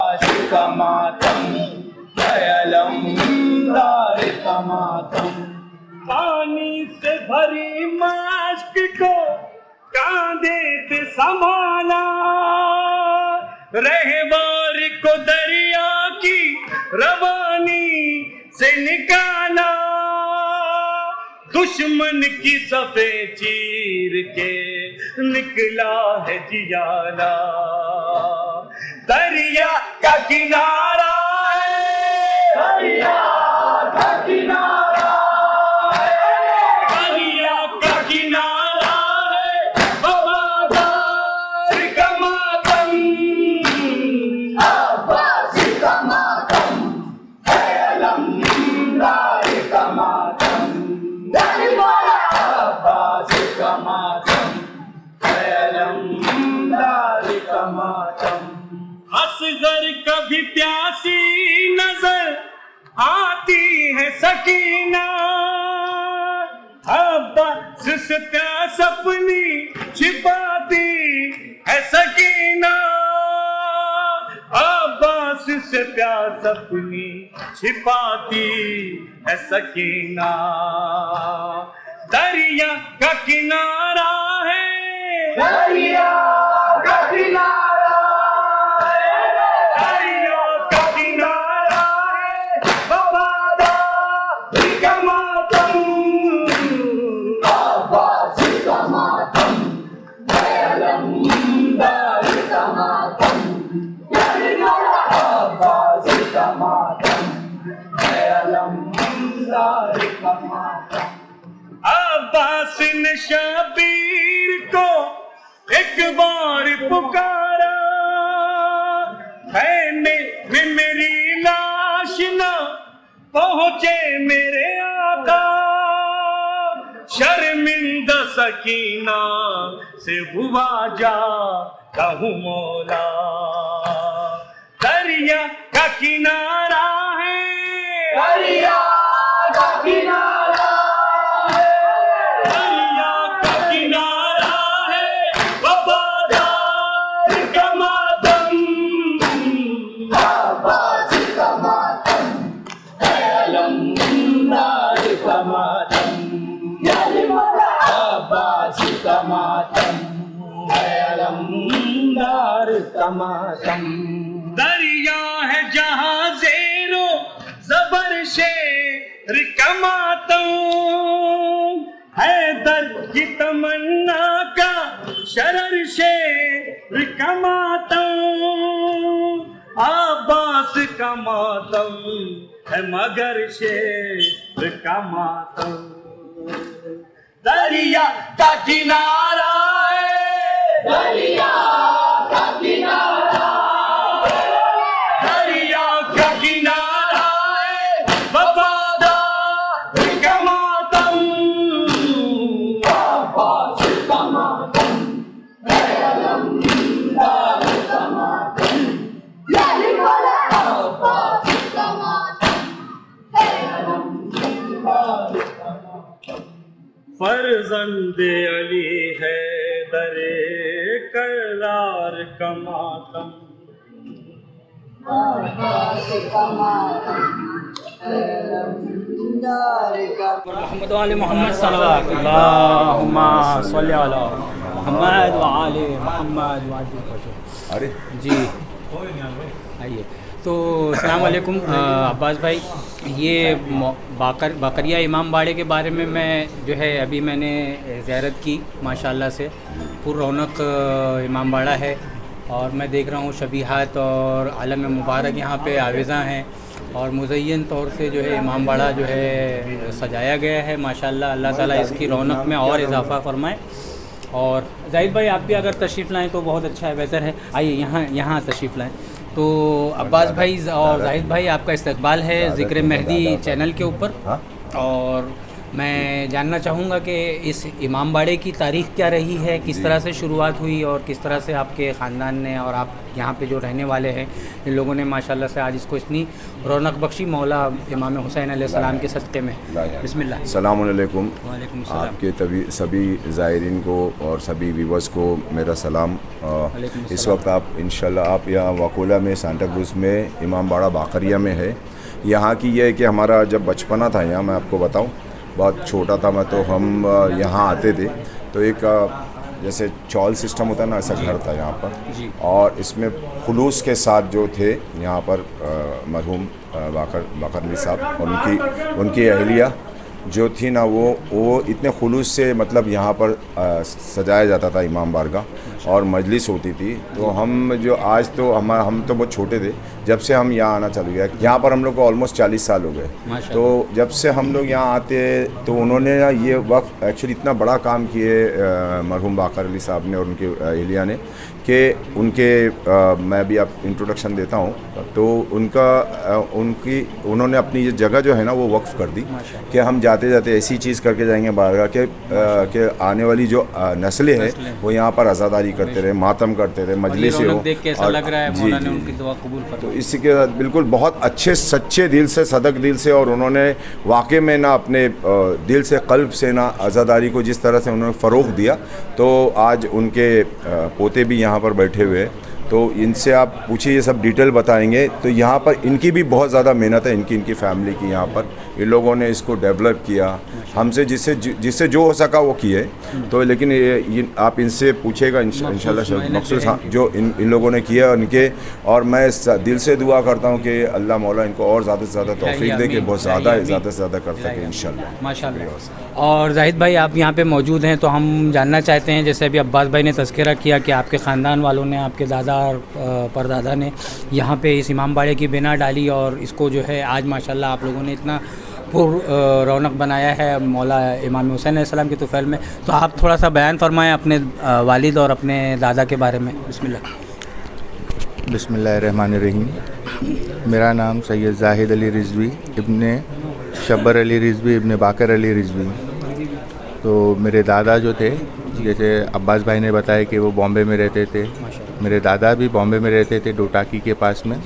अब्बास का मातम है अलमदार का मातम। पानी से भरी मश्क को कांधे पे संभाला, रहवार को दरिया की रवानी से निकाला, दुश्मन की सफे चीर के निकला है जियाला। दरिया का किनारा है, दरिया का किनारा है, दरिया का किनारा है, वफादार का मातम। अब्बास का मातम है अलमदार का मातम। अब्बास का मातम है अलमदार का मातम। असगर कभी प्यासी नजर आती है सकीना, अब्बास से प्यास अपनी छिपाती है सकीना, अब्बास से प्यास अपनी छिपाती है सकीना। दरिया का किनारा है, दरिया का किनारा है, दरिया का किनारा है, वफादार का मातम। अब्बास का मातम है अलमदार का मातम। अब्बास का मातम है अलमदार का मातम। अब्बास ने शबीर को एक बार पुकारा, खैमे में मेरी लाश न पहुंचे मेरे आका, शर्मिंदा सकीना से हुआ जा कहूँ मौला। दरिया का किनारा है, दरिया का किनारा है, दरिया का किनारा है, वफादार का मातम। अब्बास का मातम है अलमदार का मातम। अब्बास का मातम है अलमदार का मातम। दरिया है जहां ज़ेरो ज़बर शेर का मातम, हैदर की तमन्ना का शरर शेर का मातम। अब्बास का मातम है मगर शेर का मातम। दरिया का किनारा है, दरिया का किनारा है, दरिया का किनारा है, वफादार का मातम। अब्बास का मातम है अलमदार का मातम। अब्बास का मातम है अलमदार का मातम। फर्जंदे अली है दरे करार का मातम। मोहम्मद वाले मोहम्मद सल्लल्लाहु अल्लाहुम्मा सल्ली अला मोहम्मद व आले मोहम्मद व आजिल फजर। अरे जी आइए। तो अस्सलाम वालेकुम अब्बास भाई, ये बाकरिया इमाम बाड़े के बारे में मैं जो है अभी मैंने ज़ियारत की माशाल्लाह से, पुर रौनक इमाम बाड़ा है और मैं देख रहा हूँ शबीहात और आलम मुबारक यहाँ पे आवेज़ा हैं और मुज़य्यन तौर से जो है इमाम बाड़ा जो है सजाया गया है माशाल्लाह। अल्लाह ताला इसकी रौनक में और इजाफ़ा फरमाए। और जाहिद भाई आप भी अगर तशरीफ़ लाएँ तो बहुत अच्छा है, बेहतर है। आइए यहाँ तशरीफ़ लाएँ। तो अब्बास भाई और जाहिद भाई आपका इस्तकबाल है ज़िक्र मेहदी चैनल के ऊपर। और मैं जानना चाहूँगा कि इस इमामबाड़े की तारीख़ क्या रही है, किस तरह से शुरुआत हुई और किस तरह से आपके ख़ानदान ने और आप यहाँ पे जो रहने वाले हैं इन लोगों ने माशाल्लाह से आज इसको इतनी रौनक बख्शी मौला इमाम हुसैन अलैहिस्सलाम के सदक़े में। बिस्मिल्लाह। अस्सलाम वालेकुम। वालेकुम सलाम। आपके सभी ज़ायरीन को और सभी व्यूवर्स को मेरा सलाम। इस वक्त आप इंशाल्लाह आप यहाँ वाकोला में सांता क्रूज़ में इमामबाड़ा बाकरिया में है। यहाँ की ये है कि हमारा जब बचपना था यहाँ, मैं आपको बताऊँ, बहुत छोटा था मैं, तो हम यहाँ आते थे तो एक जैसे चॉल सिस्टम होता है ना, ऐसा घर था यहाँ पर। और इसमें खुलूस के साथ जो थे यहाँ पर मरहूम बाकर अली साहब और उनकी अहलिया जो थी ना, वो इतने खुलूस से मतलब यहाँ पर सजाया जाता था इमाम बारगाह, और मजलिस होती थी। तो हम जो आज तो हम तो बहुत छोटे थे जब से हम यहाँ आना चालू किया। यहाँ पर हम लोग को ऑलमोस्ट 40 साल हो गए। तो जब से हम लोग यहाँ आते तो उन्होंने ये वक्त एक्चुअली इतना बड़ा काम किए मरहूम बाकर अली साहब ने और उनके अहलिया ने कि मैं भी आप इंट्रोडक्शन देता हूँ तो उन्होंने अपनी ये जगह जो है ना वो वक्फ़ कर दी कि हम जाते जाते ऐसी चीज़ करके जाएंगे बारगाह के आने वाली जो नस्लें हैं वो यहाँ पर आज़ादारी करते रहे, मातम करते रहे, मजलिस हो। तो इसी के साथ बिल्कुल बहुत अच्छे सच्चे दिल से, सदक दिल से, और उन्होंने वाकई में ना अपने दिल से, कल्ब से ना आज़ादारी को जिस तरह से उन्होंने फ़रोग़ दिया, तो आज उनके पोते भी यहाँ पर बैठे हुए हैं। तो इनसे आप पूछिए, ये सब डिटेल बताएंगे। तो यहाँ पर इनकी भी बहुत ज़्यादा मेहनत है, इनकी फैमिली की। यहाँ पर इन लोगों ने इसको डेवलप किया, हमसे जिससे जो हो सका वो किए। तो लेकिन ये आप इनसे पूछेगा इंशाल्लाह मखसूस जो इन लोगों ने किया उनके। और मैं दिल से दुआ करता हूँ कि अल्लाह मौला इनको और ज़्यादा से ज़्यादा तौफीक दे कि बहुत ज़्यादा से ज़्यादा कर सके इंशाल्लाह माशाल्लाह। और जाहिद भाई आप यहाँ पे मौजूद हैं तो हम जानना चाहते हैं, जैसे अभी अब्बास भाई ने तज़किरा किया कि आपके ख़ानदान वालों ने, आपके दादा और परदादा ने यहाँ पे इस इमामबाड़े की बिना डाली और इसको जो है आज माशाल्लाह आप लोगों ने इतना रौनक बनाया है मौला इमाम हुसैन अलैहिस्सलाम के तुफ़ैल में। तो आप थोड़ा सा बयान फरमाएं अपने वालिद और अपने दादा के बारे में। बिस्मिल्लाह। बिस्मिल्लाहिर्रहमानिर्रहीम। मेरा नाम सैयद जाहिद अली रिजवी इब्ने शब्बर अली रिजवी इब्ने बाकर अली रिजवी। तो मेरे दादा जो थे, जैसे अब्बास भाई ने बताया कि वो बॉम्बे में रहते थे, मेरे दादा भी बॉम्बे में रहते थे डोटाकी के पास में,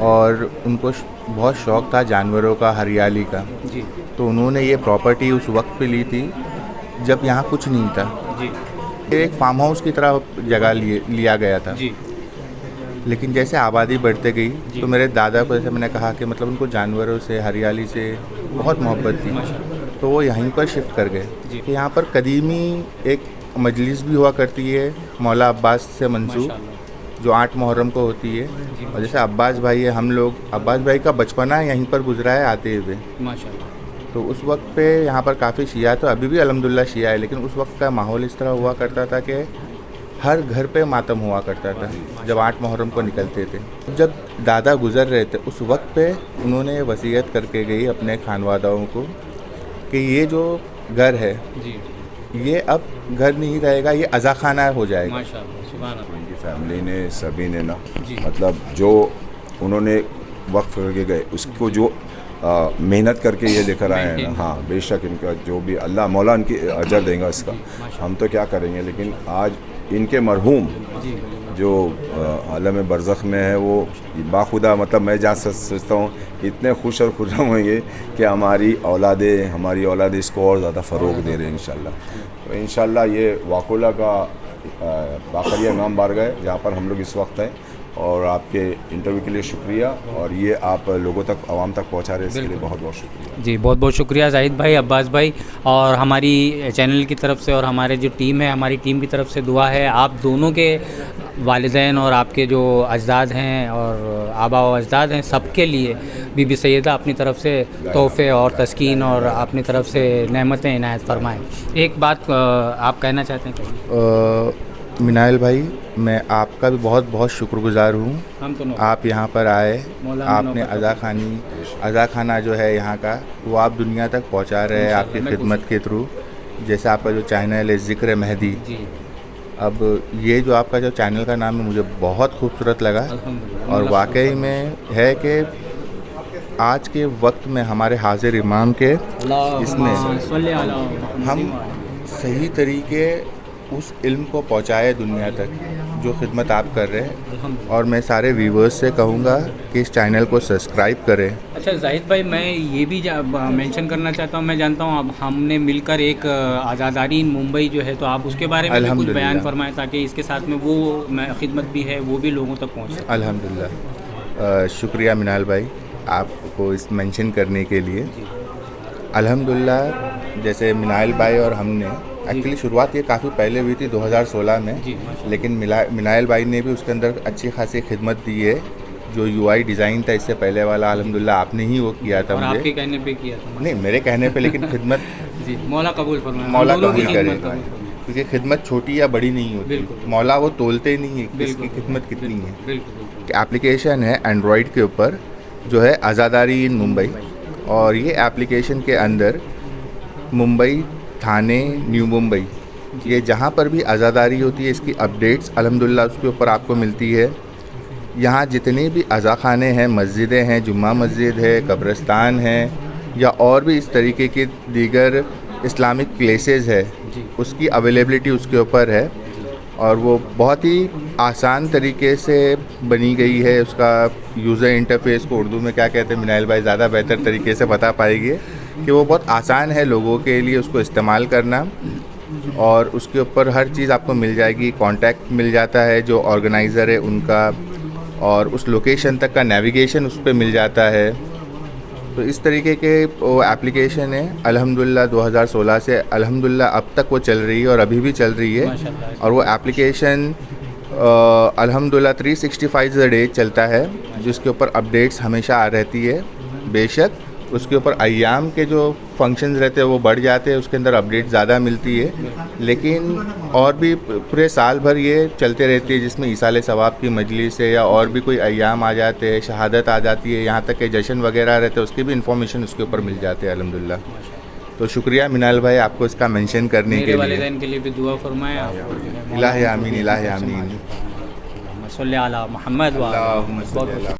और उनको बहुत शौक़ था जानवरों का, हरियाली का। तो उन्होंने ये प्रॉपर्टी उस वक्त पे ली थी जब यहाँ कुछ नहीं था। एक फार्म हाउस की तरह जगह लिया गया था। लेकिन जैसे आबादी बढ़ते गई तो मेरे दादा को, जैसे मैंने कहा कि मतलब उनको जानवरों से, हरियाली से बहुत मोहब्बत थी, तो वो यहीं पर शिफ्ट कर गए। तो यहाँ पर कदीमी एक मजलिस भी हुआ करती है मौला अब्बास से मंसूब, जो 8 मुहर्रम को होती है। और जैसे अब्बास भाई है, हम लोग, अब्बास भाई का बचपना यहीं पर गुजरा है आते हुए। तो उस वक्त पे यहाँ पर काफ़ी शिया, तो अभी भी अल्हम्दुलिल्लाह शिया है, लेकिन उस वक्त का माहौल इस तरह हुआ करता था कि हर घर पे मातम हुआ करता था जब 8 मुहर्रम को निकलते थे। जब दादा गुज़र रहे थे उस वक्त पे उन्होंने वसीयत करके गई अपने खानवादाओं को कि ये जो घर है ये अब घर नहीं रहेगा, ये अज़ा खाना हो जाएगा। उनकी फैमिली ने, सभी ने ना, मतलब जो उन्होंने वक्फ करके गए उसको जो मेहनत करके ये लेकर आए हैं ना, हाँ बेशक इनका जो भी अल्लाह मौला इनकी अजर देगा इसका। हम तो क्या करेंगे, लेकिन आज इनके मरहूम जो आलम बरज़ख में है वो बाखुदा, मतलब मैं जहाँ सोचता हूँ इतने खुश और खुर्रम होंगे कि हमारी औलादें इसको और ज़्यादा फ़रोग़ दे रहे हैं इंशाल्लाह। तो इंशाल्लाह ये वाकोला का बाकरिया इमाम बारगाह है जहाँ पर हम लोग इस वक्त हैं। और आपके इंटरव्यू के लिए शुक्रिया, और ये आप लोगों तक, आवाम तक पहुँचा रहे हैं, इसके लिए बहुत बहुत शुक्रिया। जी बहुत बहुत शुक्रिया जाहिद भाई, अब्बास भाई, और हमारी चैनल की तरफ से और हमारे जो टीम है, हमारी टीम की तरफ से दुआ है आप दोनों के वालिदैन और आपके जो अजदाद हैं और आबा व अजदाद हैं सबके लिए बीबी सैयदा अपनी तरफ से तोहफ़े और तस्कीन और अपनी तरफ से नेमतें इनायत फरमाएँ। एक बात आप कहना चाहते हैं कहीं? मिनाइल भाई, मैं आपका भी बहुत बहुत शुक्रगुज़ार हूँ। आप यहाँ पर आए, आपने अज़ा खाना जो है यहाँ का वो आप दुनिया तक पहुँचा रहे हैं आपकी खिदमत के थ्रू। जैसे आपका जो चैनल है ज़िक्र मेहदी, अब ये जो आपका जो चैनल का नाम है मुझे बहुत खूबसूरत लगा, और वाकई में है कि आज के वक्त में हमारे हाजिर इमाम के इसमें हम सही तरीके उस इल्म को पहुँचाए दुनिया तक जो खिदमत आप कर रहे हैं। और मैं सारे व्यूवर्स से कहूँगा कि इस चैनल को सब्सक्राइब करें। अच्छा जाहिद भाई, मैं ये भी मेंशन करना चाहता हूँ, मैं जानता हूँ अब हमने मिलकर एक आज़ादारी इन मुंबई जो है, तो आप उसके बारे में भी कुछ बयान फरमाएं ताकि इसके साथ में वो खिदमत भी है वो भी लोगों तक पहुँचे। अल्हम्दुलिल्लाह, शुक्रिया मिनाल भाई आपको इस मेंशन करने के लिए। अल्हम्दुलिल्लाह, जैसे मिनाल भाई और हमने एक्चुअली शुरुआत ये काफ़ी पहले हुई थी 2016 में, लेकिन मिनाल भाई ने भी उसके अंदर अच्छी खासी खिदमत दी है। जो यूआई डिज़ाइन था इससे पहले वाला अल्हम्दुलिल्लाह आपने ही वो किया था। मुझे आपके कहने पे किया था? नहीं, मेरे कहने पे, लेकिन खिदमत जी मौला कबूल फरमाए, मौला कबूल करे, क्योंकि खिदमत छोटी या बड़ी नहीं होती। मौला वो तोलते नहीं है कि इसकी खिदमत कितनी है। एप्लीकेशन है एंड्रॉयड के ऊपर जो है आज़ादारी इन मुंबई, और ये एप्लीकेशन के अंदर मुंबई, थाने, न्यू मुंबई, ये जहाँ पर भी आज़ादारी होती है इसकी अपडेट्स अल्हम्दुलिल्लाह उसके ऊपर आपको मिलती है। यहाँ जितने भी अज़ा खाने हैं, मस्जिदें हैं, जुम्मा मस्जिद है, कब्रिस्तान है, या और भी इस तरीके के दीगर इस्लामिक प्लेसेस है, उसकी अवेलेबिलिटी उसके ऊपर है। और वो बहुत ही आसान तरीके से बनी गई है। उसका यूज़र इंटरफेस को उर्दू में क्या कहते हैं मिनाइल भाई ज़्यादा बेहतर तरीके से बता पाएंगे, कि वो बहुत आसान है लोगों के लिए उसको इस्तेमाल करना। और उसके ऊपर हर चीज़ आपको मिल जाएगी, कॉन्टैक्ट मिल जाता है जो ऑर्गेनाइज़र है उनका, और उस लोकेशन तक का नेविगेशन उस पर मिल जाता है। तो इस तरीके के वो एप्लीकेशन है अल्हम्दुलिल्लाह 2016 से अल्हम्दुलिल्लाह अब तक वो चल रही है और अभी भी चल रही है। और वो एप्लीकेशन अल्हम्दुलिल्लाह 365 डे चलता है, जिसके ऊपर अपडेट्स हमेशा आ रहती है। बेशक उसके ऊपर अय्याम के जो फंक्शंस रहते हैं वो बढ़ जाते हैं, उसके अंदर अपडेट ज़्यादा मिलती है, लेकिन और भी पूरे साल भर ये चलते रहती है, जिसमें ईसाले सवाब की मजलिस है या और भी कोई अय्याम आ जाते हैं, शहादत आ जाती है, यहाँ तक के जश्न वगैरह रहते हैं, उसकी भी इन्फॉर्मेशन उसके ऊपर मिल जाते हैं अल्हम्दुलिल्लाह। तो शुक्रिया मिनाल भाई आपको इसका मेंशन करने के लिए। वालिदैन के लिए भी दुआ फरमाएं आप। इलाही आमीन, इलाही आमीन। सल्ले अला मुहम्मद व